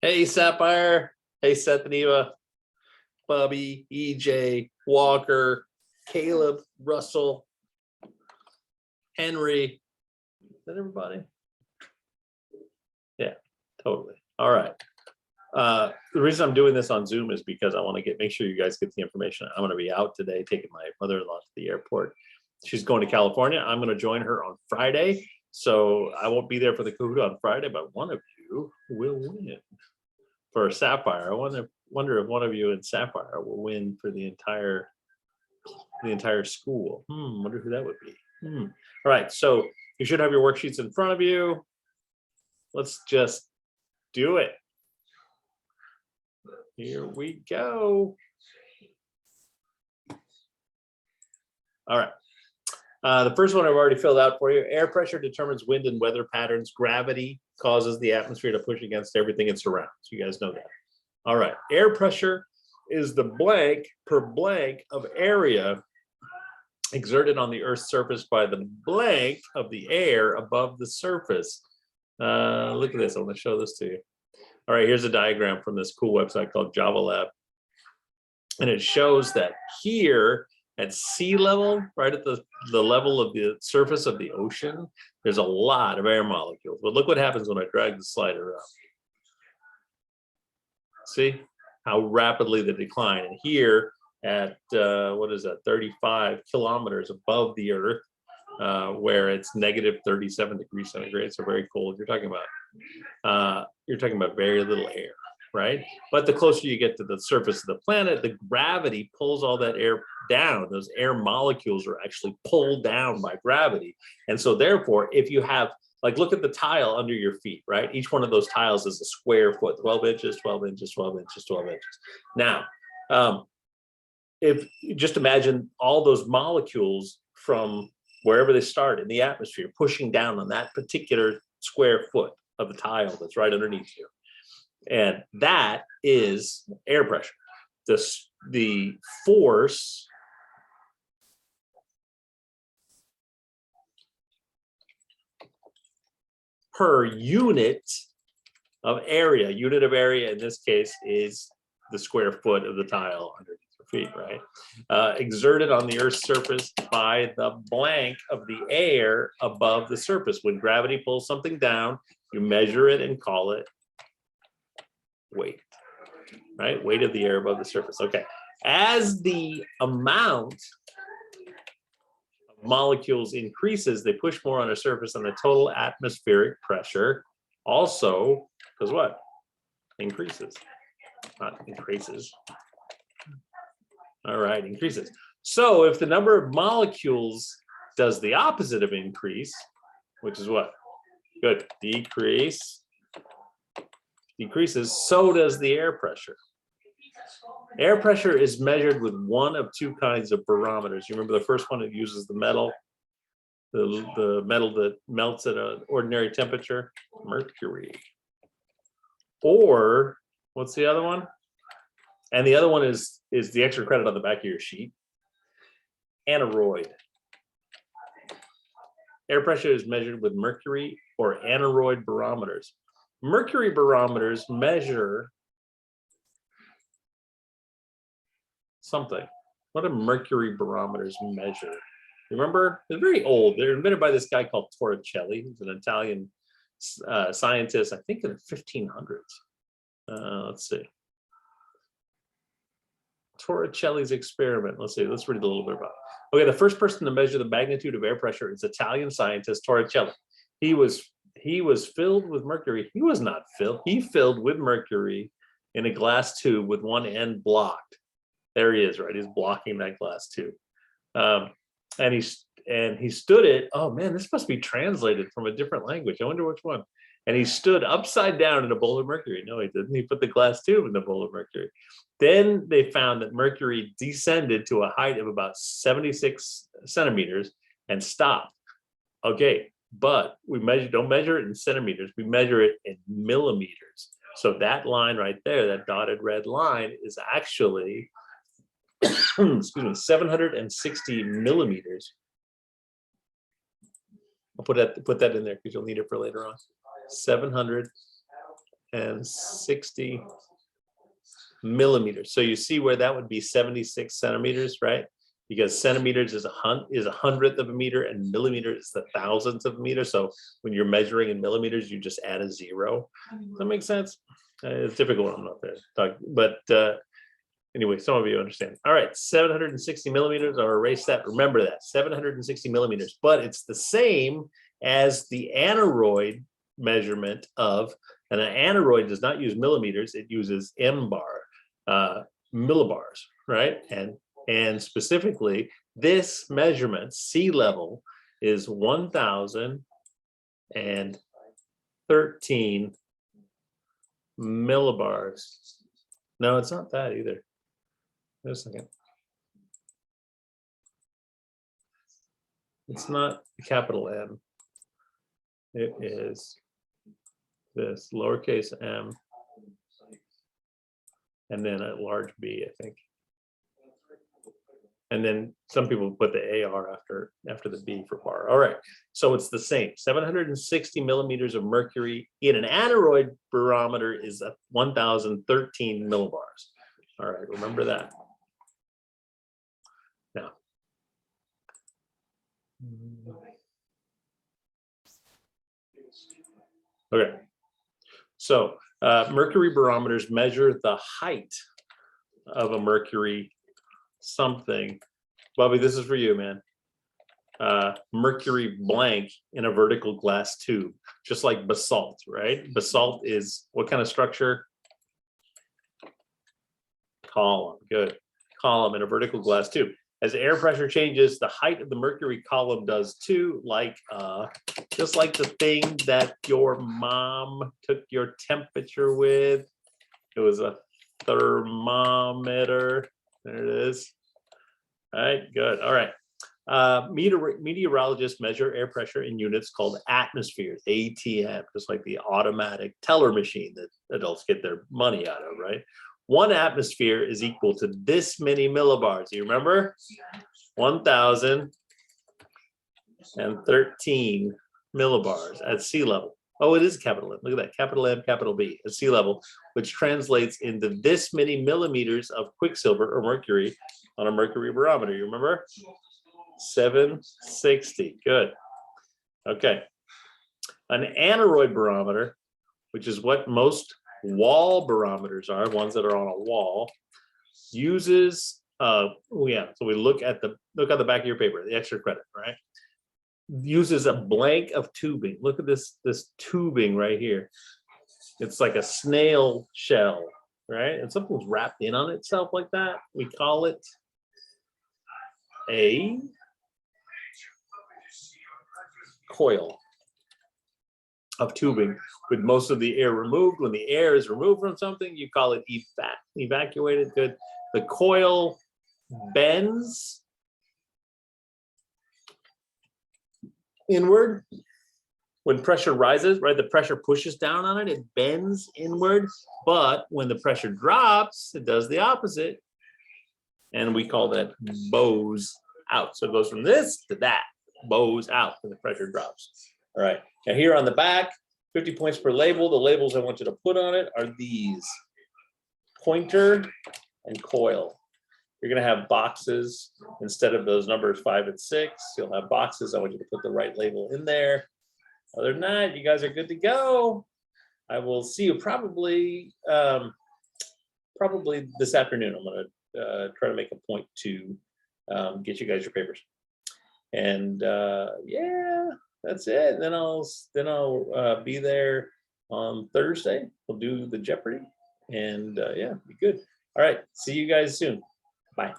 Hey, Sapphire. Hey, Seth and Eva, Bubby, EJ, Walker, Caleb, Russell, Henry. Is that everybody? Yeah, totally. All right. The reason I'm doing this on Zoom is because I want to make sure you guys get the information. I'm going to be out today taking my mother-in-law to the airport. She's going to California. I'm going to join her on Friday. So I won't be there for the Kahoot on Friday, but one of you will win for Sapphire. I wonder if one of you in Sapphire will win for the entire school. Wonder who that would be. All right, so you should have your worksheets in front of you. Let's just do it. Here we go. All right. The first one I've already filled out for you. Air pressure determines wind and weather patterns. Gravity causes the atmosphere to push against everything it surrounds. You guys know that. All right. Air pressure is the blank per blank of area exerted on the Earth's surface by the blank of the air above the surface. Look at this. I want to show this to you. All right, here's a diagram from this cool website called Java Lab. And it shows that here at sea level, right at the level of the surface of the ocean, there's a lot of air molecules. But look what happens when I drag the slider up. See how rapidly they decline. And here at, what is that, 35 kilometers above the Earth, where it's negative 37 degrees centigrade, so very cold. You're talking about very little air, right? But the closer you get to the surface of the planet, the gravity pulls all that air down. Those air molecules are actually pulled down by gravity. And so therefore, if you have, like, look at the tile under your feet, right? Each one of those tiles is a square foot, 12 inches, 12 inches, 12 inches, 12 inches. Now, if you just imagine all those molecules from wherever they start in the atmosphere, pushing down on that particular square foot of the tile that's right underneath you. And that is air pressure. The force per unit of area in this case is the square foot of the tile underneath your feet, right? Exerted on the Earth's surface by the blank of the air above the surface. When gravity pulls something down, you measure it and call it weight, right? Weight of the air above the surface. Okay. As the amount of molecules increases, they push more on a surface, and the total atmospheric pressure also, because what? Increases. Not increases. All right, increases. So if the number of molecules does the opposite of increase, which is what? Good. Decreases, so does the air pressure. Air pressure is measured with one of two kinds of barometers. You remember the first one, it uses the metal, the metal that melts at an ordinary temperature, mercury. Or what's the other one? And the other one is the extra credit on the back of your sheet. Aneroid. Air pressure is measured with mercury or aneroid barometers. Mercury barometers measure something. What do mercury barometers measure? Remember, they're very old. They're invented by this guy called Torricelli. He's an Italian scientist, I think in the 1500s. Let's see. Torricelli's experiment. Let's see. Let's read a little bit about it. Okay, the first person to measure the magnitude of air pressure is Italian scientist Torricelli. He was filled with mercury. He was not filled. He filled with mercury in a glass tube with one end blocked. There he is, right? He's blocking that glass tube. And he stood it. Oh man, this must be translated from a different language. I wonder which one. And he stood upside down in a bowl of mercury. No, he didn't. He put the glass tube in the bowl of mercury. Then they found that mercury descended to a height of about 76 centimeters and stopped. Okay, but we don't measure it in centimeters. We measure it in millimeters. So that line right there, that dotted red line, is actually, excuse me, 760 millimeters. I'll put that in there because you'll need it for later on. 760 760 millimeters. So you see where that would be 76 centimeters, right? Because centimeters is a hundredth of a meter, and millimeters is the thousandth of a meter. So when you're measuring in millimeters, you just add a zero. Does that make sense? It's difficult. I'm not there, but anyway, some of you understand. All right, 760 millimeters. I'll erase that. Remember that 760 millimeters, but it's the same as the aneroid measurement of, and an aneroid does not use millimeters. It uses millibars, right? And specifically, this measurement, sea level, is 1,013 millibars. No, it's not that either. Wait a second. It's not the capital M. It is this lowercase m and then a large B, I think. And then some people put the AR after the B for bar. All right, so it's the same. 760 millimeters of mercury in an aneroid barometer is 1,013 millibars. All right, remember that. Now, okay, so mercury barometers measure the height of a mercury something. Bobby, this is for you, man. Mercury blank in a vertical glass tube, just like basalt, right? Basalt is what kind of structure? Column. Good. Column in a vertical glass tube. As air pressure changes, the height of the mercury column does too, like just like the thing that your mom took your temperature with. It was a thermometer. There it is. All right, good. All right. Meteorologists measure air pressure in units called atmospheres, ATM, just like the automatic teller machine that adults get their money out of, right? 1 atmosphere is equal to this many millibars. You remember? 1,013 millibars at sea level. Oh, it is capital M. Look at that, capital M, capital B at sea level, which translates into this many millimeters of quicksilver or mercury on a mercury barometer. You remember? 760. Good. Okay. An aneroid barometer, which is what most wall barometers are, ones that are on a wall, uses so we look on the back of your paper, the extra credit, right? Uses a blank of tubing. Look at this tubing right here. It's like a snail shell, right? And something's wrapped in on itself like that. We call it a coil of tubing with most of the air removed. When the air is removed from something, you call it evacuated. Good. The coil bends inward when pressure rises, right? The pressure pushes down on it, it bends inward. But when the pressure drops, it does the opposite. And we call that bows out. So it goes from this to that, bows out when the pressure drops. All right. Now here on the back, 50 points per label. The labels I want you to put on it are these: pointer and coil. You're going to have boxes instead of those numbers 5 and 6. You'll have boxes. I want you to put the right label in there. Other than that, you guys are good to go. I will see you probably this afternoon. I'm going to try to make a point to get you guys your papers. And yeah, that's it. And then I'll be there on Thursday. We'll do the Jeopardy, and yeah, be good. All right, see you guys soon.